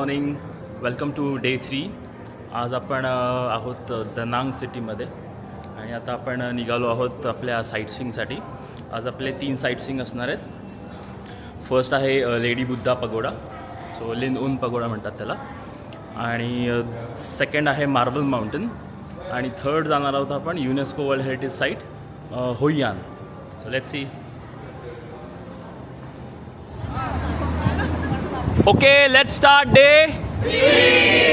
Morning. Welcome to day 3. आज आपण आहोत दनांग सिटीमध्ये आणि आता आपण निघालो आहोत आपल्या साईटसीइंगसाठी. आज आपले 3 साईटसीइंग असणार आहेत. फर्स्ट आहे लेडी बुद्धा पगोडा, सो लिन उन पगोडा म्हणतात त्याला. आणि सेकंड आहे मार्बल माउंटेन. आणि थर्ड जाणार आहोत आपण UNESCO world heritage site Hoi An. So let's see. Okay, let's start day 3.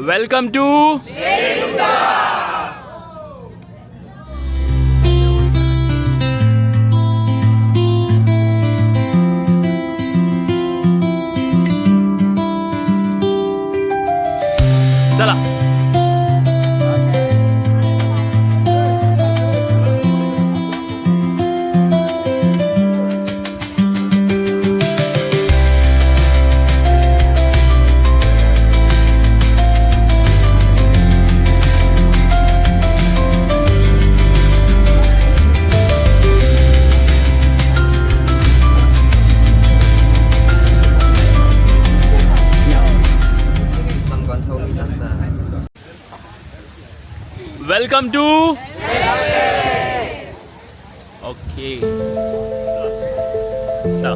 Welcome to चला. Welcome to Okay. चला.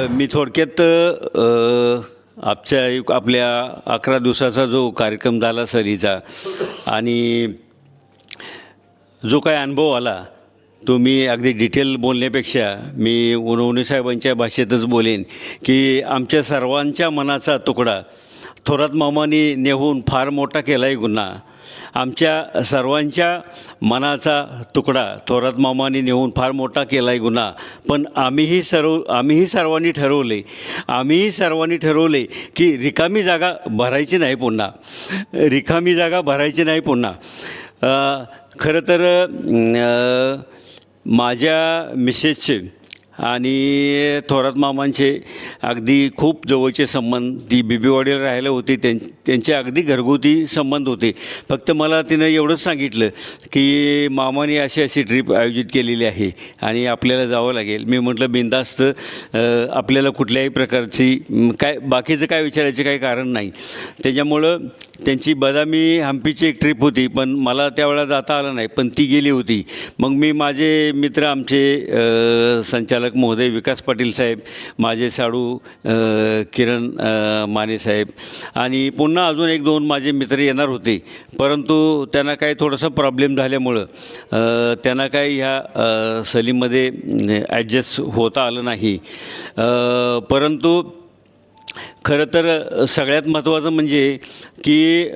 मी थोडक्यात आपल्या 11 दिवसाचा जो कार्यक्रम झाला सहलीचा आणि जो काय अनुभव आला तो मी अगदी डिटेल बोलण्यापेक्षा मी उनवणे साहेबांच्या भाषेतच बोलेन की आमच्या सर्वांच्या मनाचा तुकडा थोरात मामांनी नेहून फार मोठा केला आहे गुन्हा. आमच्या सर्वांच्या मनाचा तुकडा थोरात मामांनी नेहून फार मोठा केला आहे गुन्हा. पण आम्हीही सर्वांनी ठरवले की रिकामी जागा भरायची नाही पुन्हा. खरं तर माझ्या मिसेसचे आणि थोरात मामांचे अगदी खूप जवळचे संबंध, ती बिबीवाडीला राहायला होती, त्यांचे अगदी घरगुती संबंध होते. फक्त मला तिनं एवढंच सांगितलं की मामाने अशी ट्रिप आयोजित केलेली आहे आणि आपल्याला जावं लागेल. मी म्हटलं बिनधास्त, आपल्याला कुठल्याही प्रकारची बाकीचं काय विचारायचं काही कारण नाही. त्याच्यामुळं त्यांची बदामी हंपीची एक ट्रिप होती, पण मला त्यावेळेला जाता आलं नाही, पण ती गेली होती. मग मी माझे मित्र, आमचे संचालक महोदय विकास पाटील साहेब, माझे साडू किरण माने साहेब आणि पुन्हा अजून 1-2 माझे मित्र येणार होते, परंतु त्यांना काही थोडासा प्रॉब्लेम झाल्यामुळं त्यांना काही ह्या सहलीमध्ये ॲडजस्ट होता आलं नाही. परंतु खरं तर सगळ्यात महत्त्वाचं म्हणजे की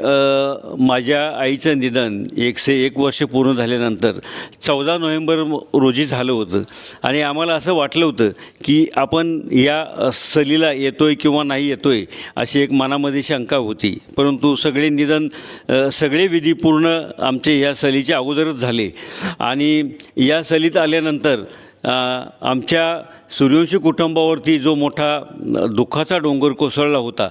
माझ्या आईचं निधन 101 वर्ष पूर्ण झाल्यानंतर 14 नोव्हेंबर रोजी झालं होतं आणि आम्हाला असं वाटलं होतं की आपण या सहलीला येतो आहे किंवा नाही येतो आहे अशी एक मनामध्ये शंका होती. परंतु सगळे विधी पूर्ण आमचे या सहलीच्या अगोदरच झाले आणि या सहलीत आल्यानंतर आमच्या सूर्यवंशी कुटुंबावरती जो मोठा दुःखाचा डोंगर कोसळला होता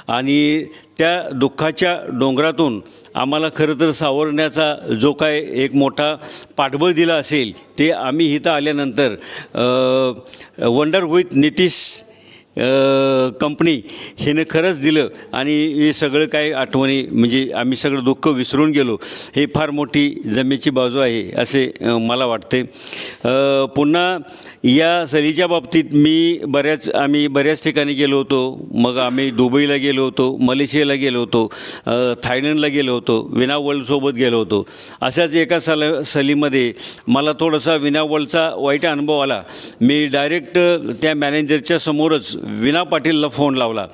आणि त्या दुःखाच्या डोंगरातून आम्हाला खरं तर सावरण्याचा जो काय एक मोठा पाठबळ दिला असेल ते आम्ही इथं आल्यानंतर वंडर विथ नितीश कंपनी हिनं खरंच दिलं आणि हे सगळं काय आठवणी म्हणजे आम्ही सगळं दुःख विसरून गेलो. हे फार मोठी जमेची बाजू आहे असे मला वाटते. पुन्हा या सहलीच्या बाबतीत आम्ही बऱ्याच ठिकाणी गेलो होतो. मग आम्ही दुबईला गेलो होतो, मलेशियाला गेलो होतो, थायलंडला गेलो होतो, विना वर्ल्डसोबत गेलो होतो. अशाच एका सहलीमध्ये मला थोडासा विना वर्ल्डचा वाईट अनुभव आला. मी डायरेक्ट त्या मॅनेजरच्या समोरच विना पाटीलला फोन लावला,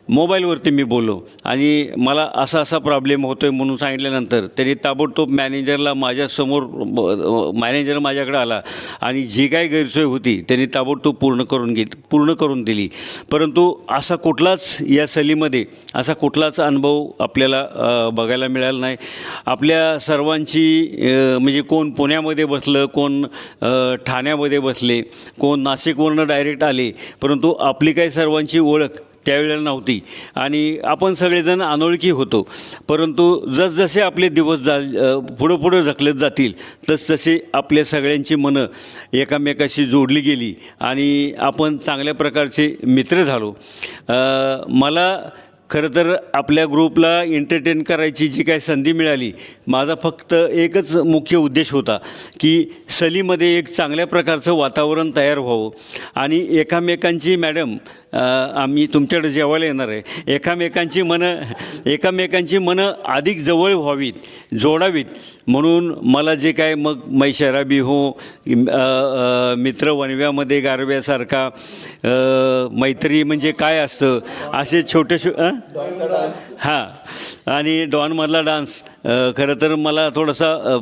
मोबाईलवरती मी बोललो आणि मला असा प्रॉब्लेम होतो आहे म्हणून सांगितल्यानंतर त्यांनी ताबडतोब मॅनेजर माझ्याकडे आला आणि जी काही गैरसोय होती त्यांनी ताबडतोब पूर्ण करून दिली. परंतु या सहलीमध्ये असा कुठलाच अनुभव आपल्याला बघायला मिळाला नाही. आपल्या सर्वांची म्हणजे कोण पुण्यामध्ये बसलं, कोण ठाण्यामध्ये बसले, कोण नाशिकवरनं डायरेक्ट आले, परंतु आपली काही सर्वांची ओळख त्यावेळेला नव्हती आणि आपण सगळेजण अनोळखी होतो. परंतु जसजसे आपले दिवस पुढं झकलत जातील तसतसे आपल्या सगळ्यांची मनं एकामेकाशी जोडली गेली आणि आपण चांगल्या प्रकारचे मित्र झालो. मला खरं तर आपल्या ग्रुपला एंटरटेन करायची जी काय संधी मिळाली, माझा फक्त एकच मुख्य उद्देश होता की सहलीमध्ये एक चांगल्या प्रकारचं वातावरण तयार व्हावं आणि एकामेकांची मॅडम आम्ही तुमच्याकडे जेवायला येणार आहे, एकामेकांची मनं अधिक जवळ व्हावीत, जोडावीत म्हणून मला जे काय मग मै शराबी हो, मित्र वणव्यामध्ये गारव्यासारखा, मैत्री म्हणजे काय असतं असे छोटे आणि डॉनमधला डान्स. खरं तर मला थोडासा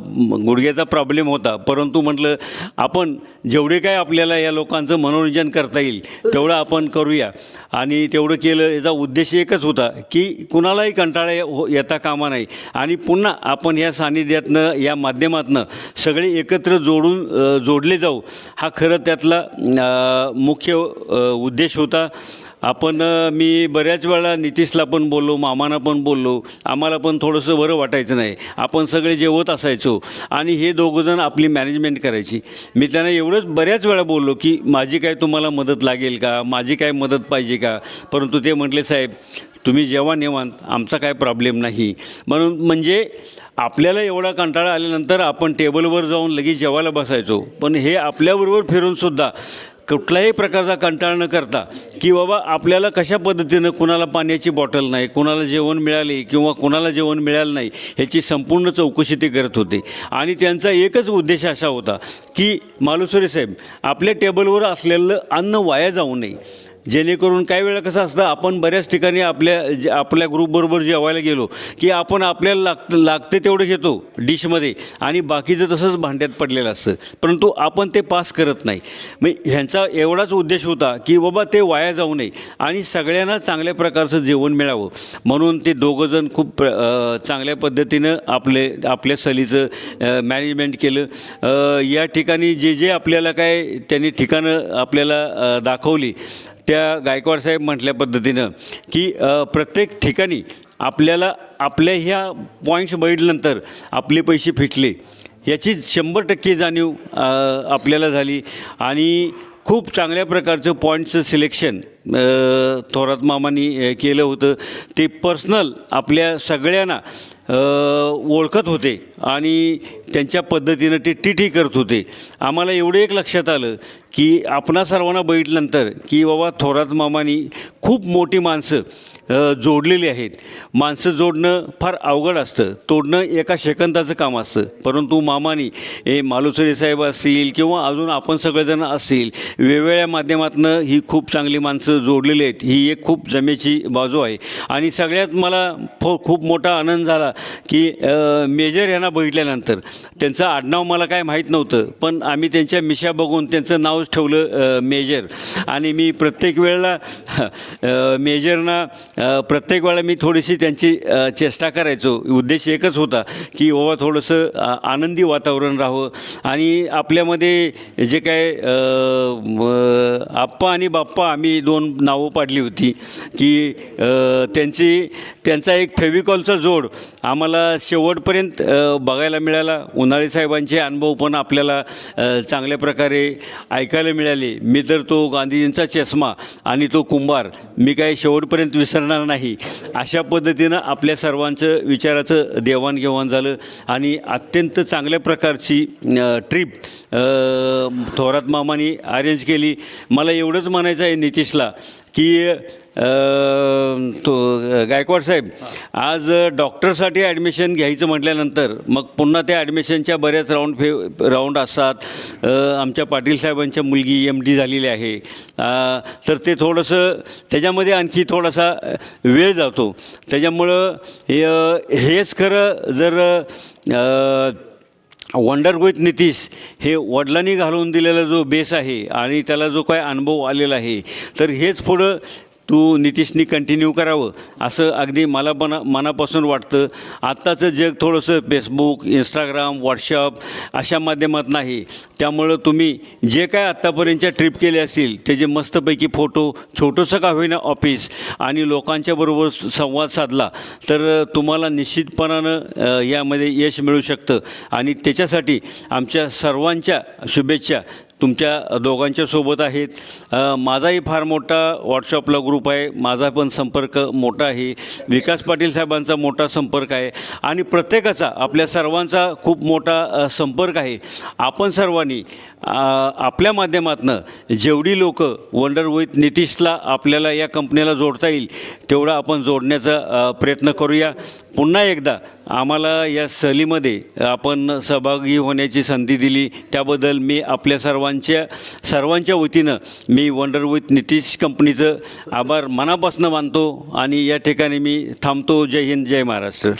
गुडघ्याचा प्रॉब्लेम होता, परंतु म्हटलं आपण जेवढे काय आपल्याला या लोकांचं मनोरंजन करता येईल तेवढं आपण करूया आणि तेवढं केलं. याचा उद्देश एकच होता की कुणालाही कंटाळा येता कामा नाही आणि पुन्हा आपण या सान्निध्यातनं या माध्यमातनं सगळे एकत्र जोडले जाऊ, हा खरं त्यातला मुख्य उद्देश होता. मी बऱ्याच वेळा नितीशला पण बोललो, मामांना पण बोललो, आम्हाला पण थोडंसं बरं वाटायचं नाही. आपण सगळे जेवत असायचो आणि हे दोघंजण आपली मॅनेजमेंट करायची. मी त्यांना एवढंच बऱ्याच वेळा बोललो की माझी काय तुम्हाला मदत लागेल का, माझी काय मदत पाहिजे का, परंतु ते म्हटले साहेब तुम्ही जेव्हा निवांत, आमचा काय प्रॉब्लेम नाही. म्हणजे आपल्याला एवढा कंटाळा आल्यानंतर आपण टेबलवर जाऊन लगेच जेवायला बसायचो, पण हे आपल्याबरोबर फिरूनसुद्धा कुठल्याही प्रकारचा कंटाळा न करता की बाबा आपल्याला कशा पद्धतीनं कुणाला पाण्याची बॉटल नाही, कुणाला जेवण मिळाले किंवा कुणाला जेवण मिळालं नाही ह्याची संपूर्ण चौकशी ते करत होते. आणि त्यांचा एकच उद्देश असा होता की मालुसरे साहेब आपल्या टेबलवर असलेलं अन्न वाया जाऊ नये. जेणेकरून काही वेळा कसं असतं, आपण बऱ्याच ठिकाणी आपल्या ग्रुपबरोबर जेवायला गेलो की आपण आपल्याला लागते तेवढं घेतो डिशमध्ये आणि बाकीचं तसंच भांड्यात पडलेलं असतं, परंतु आपण ते पास करत नाही. मग ह्यांचा एवढाच उद्देश होता की बाबा ते वाया जाऊ नये आणि सगळ्यांना चांगल्या प्रकारचं जेवण मिळावं. म्हणून ते दोघंजण खूप चांगल्या पद्धतीनं आपल्या सहलीचं मॅनेजमेंट केलं. या ठिकाणी जे आपल्याला काय त्यांनी ठिकाणं आपल्याला दाखवली, त्या गायकवाड साहेब म्हटल्या पद्धतीनं की प्रत्येक ठिकाणी आपल्याला आपल्या ह्या पॉईंट्स बघितल्यानंतर आपले पैसे फिटले याची 100% जाणीव आपल्याला झाली. आणि खूप चांगल्या प्रकारचं पॉईंटचं सिलेक्शन थोरात मामांनी केलं होतं. ते पर्सनल आपल्या सगळ्यांना ओळखत होते आणि त्यांच्या पद्धतीनं ते टीटी करत होते. आम्हाला एवढं एक लक्षात आलं की आपणा सर्वांना बघितल्यानंतर की बाबा थोरात मामांनी खूप मोठी माणसं जोडलेली आहेत. माणसं जोडणं फार अवघड असतं, तोडणं एका सेकंदाचं काम असतं, परंतु मामानी मालुसरे साहेब असतील किंवा अजून आपण सगळेजण असतील वेगवेगळ्या माध्यमातून ही खूप चांगली माणसं जोडलेली आहेत. ही एक खूप जमेची बाजू आहे. आणि सगळ्यात मला खूप मोठा आनंद झाला की मेजर यांना बघितल्यानंतर त्यांचं आडनाव मला काय माहीत नव्हतं, पण आम्ही त्यांच्या मिशा बघून त्यांचं नावच ठेवलं मेजर. आणि मी प्रत्येक वेळेला मेजरना प्रत्येक वेळा मी थोडीशी त्यांची चेष्टा करायचो. उद्देश एकच होता की बाबा थोडंसं आनंदी वातावरण राहावं. आणि आपल्यामध्ये जे काय आप्पा आणि बाप्पा आम्ही 2 नावं पाडली होती की त्यांचा एक फेविकॉलचा जोड आम्हाला शेवटपर्यंत बघायला मिळाला. उन्हाळे साहेबांचे अनुभव पण आपल्याला चांगल्या प्रकारे ऐकायला मिळाले. मी तर तो गांधीजींचा चष्मा आणि तो कुंभार मी काय शेवटपर्यंत विसरणार नाही. अशा पद्धतीनं आपल्या सर्वांचं विचाराचं देवाणघेवाण झालं आणि अत्यंत चांगल्या प्रकारची ट्रिप थोरात मामांनी अरेंज केली. मला एवढंच म्हणायचं आहे नितीशला की तो गायकवाड साहेब आज डॉक्टरसाठी ॲडमिशन घ्यायचं म्हटल्यानंतर मग पुन्हा त्या ॲडमिशनच्या बऱ्याच राऊंड असतात. आमच्या पाटील साहेबांच्या मुलगी MD झालेली आहे, तर ते थोडंसं त्याच्यामध्ये आणखी थोडासा वेळ जातो. त्याच्यामुळं हेच खरं जर वंडर विथ नितीश हे वडिलांनी घालून दिलेला जो बेस आहे आणि त्याला जो काय अनुभव आलेला आहे, तर हेच पुढं तू नितीशनी कंटिन्यू करावं असं अगदी मला मनापासून वाटतं. आत्ताचं जग थोडंसं फेसबुक, इंस्टाग्राम, व्हॉट्सअप अशा माध्यमात नाही. त्यामुळं तुम्ही जे काय आत्तापर्यंतच्या ट्रिप केले असतील त्याचे मस्तपैकी फोटो, छोटंसं का होईना ऑफिस आणि लोकांच्याबरोबर संवाद साधला तर तुम्हाला निश्चितपणानं यामध्ये यश मिळू शकतं. आणि त्याच्यासाठी आमच्या सर्वांच्या शुभेच्छा तुमच्या दोघांच्या सोबत आहेत. माझाही फार मोठा व्हॉट्सअपला ग्रुप आहे, माझा पण संपर्क मोठा आहे, विकास पाटील साहेबांचा मोठा संपर्क आहे आणि प्रत्येकाचा आपल्या सर्वांचा खूप मोठा संपर्क आहे. आपण सर्वांनी आपल्या माध्यमातून जेवढी लोक वंडर विथ नितीशला आपल्याला या कंपनीला जोडता येईल तेवढा आपण जोडण्याचा प्रयत्न करूया. पुन्हा एकदा आम्हाला या सहलीमध्ये आपण सहभागी होण्याची संधी दिली त्याबद्दल मी आपल्या सर्वांच्या वतीनं मी वंडर विथ नितीश कंपनीचं आभार मनापासून मानतो आणि या ठिकाणी मी थांबतो. जय हिंद, जय महाराष्ट्र.